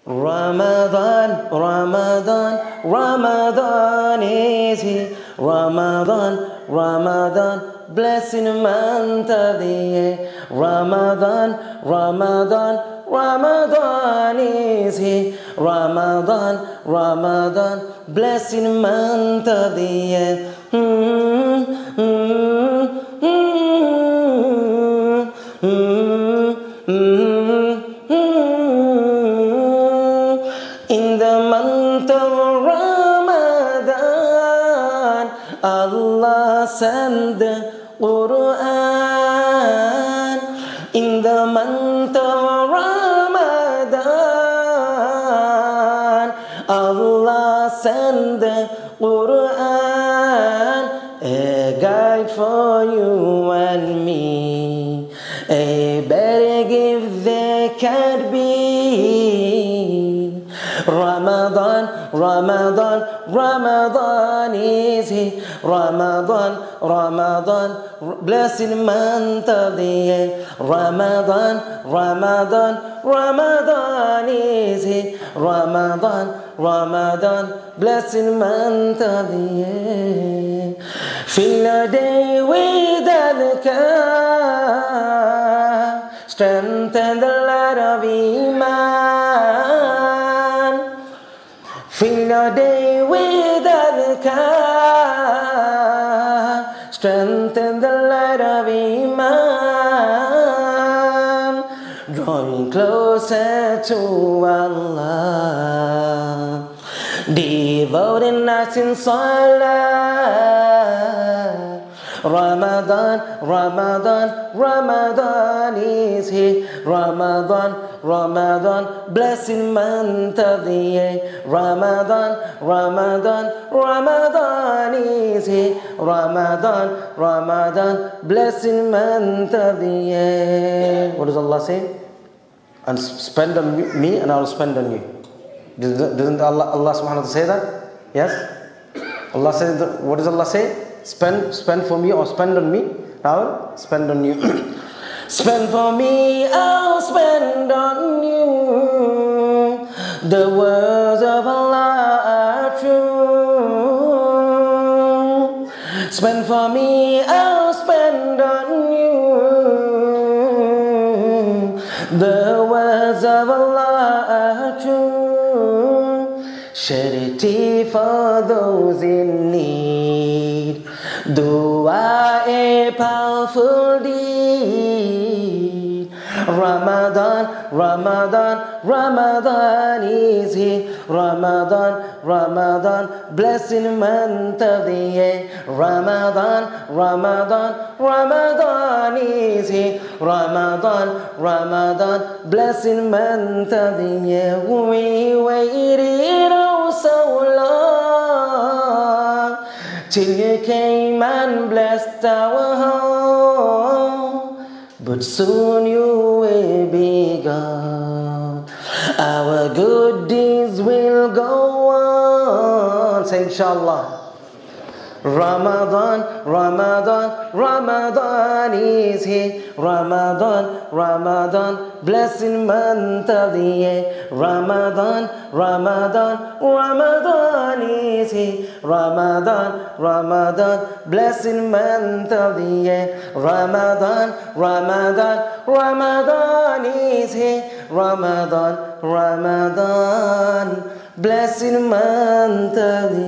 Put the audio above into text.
Ramadan, Ramadan, Ramadan is here. Ramadan, Ramadan, blessing month of the year. Ramadan, Ramadan, Ramadan is here. Ramadan, Ramadan, blessing month of the year. In the month of Ramadan, Allah sent the Quran. In the month of Ramadan, Allah sent the Quran, a guide for you and me, a better gift there can't be. Ramadan, Ramadan, Ramadan is here. Ramadan, Ramadan, blessing month of the year. Ramadan, Ramadan, Ramadan is here. Ramadan, Ramadan, blessing month of the year. Fill a day with adhkar, strengthen the light of Iman. Fill your day with adhkar, strengthen the light of Iman. Drawing closer to Allah, devoting us in salah. Ramadan, Ramadan, Ramadan is here. Ramadan, Ramadan, blessing month of the year. Ramadan, Ramadan, Ramadan is here. Ramadan, Ramadan, blessing month of the year. What does Allah say? And spend on me and I will spend on you. Doesn't Allah subhanahu wa ta'ala say that? Yes? Allah says, what does Allah say? Spend for me or spend on me. I'll spend on you. Spend for me, I'll spend on you. The words of Allah are true. Spend for me, I'll spend on you. The words of Allah are true. Charity for those in need. Dua a powerful deed. Ramadan, Ramadan, Ramadan is here. Ramadan, Ramadan, blessing month of the year. Ramadan, Ramadan, Ramadan is here. Ramadan, Ramadan, blessing month of the year. We waited oh so long till you came and blessed our home, but soon you will be gone. Our good deeds will go on. Say inshallah. Ramadan, Ramadan, Ramadan is here. Ramadan, Ramadan, blessing month of the year. Ramadan, Ramadan, Ramadan is here. Ramadan, Ramadan, blessing month of the year. Ramadan, Ramadan, Ramadan is here. Ramadan, Ramadan, blessing month of the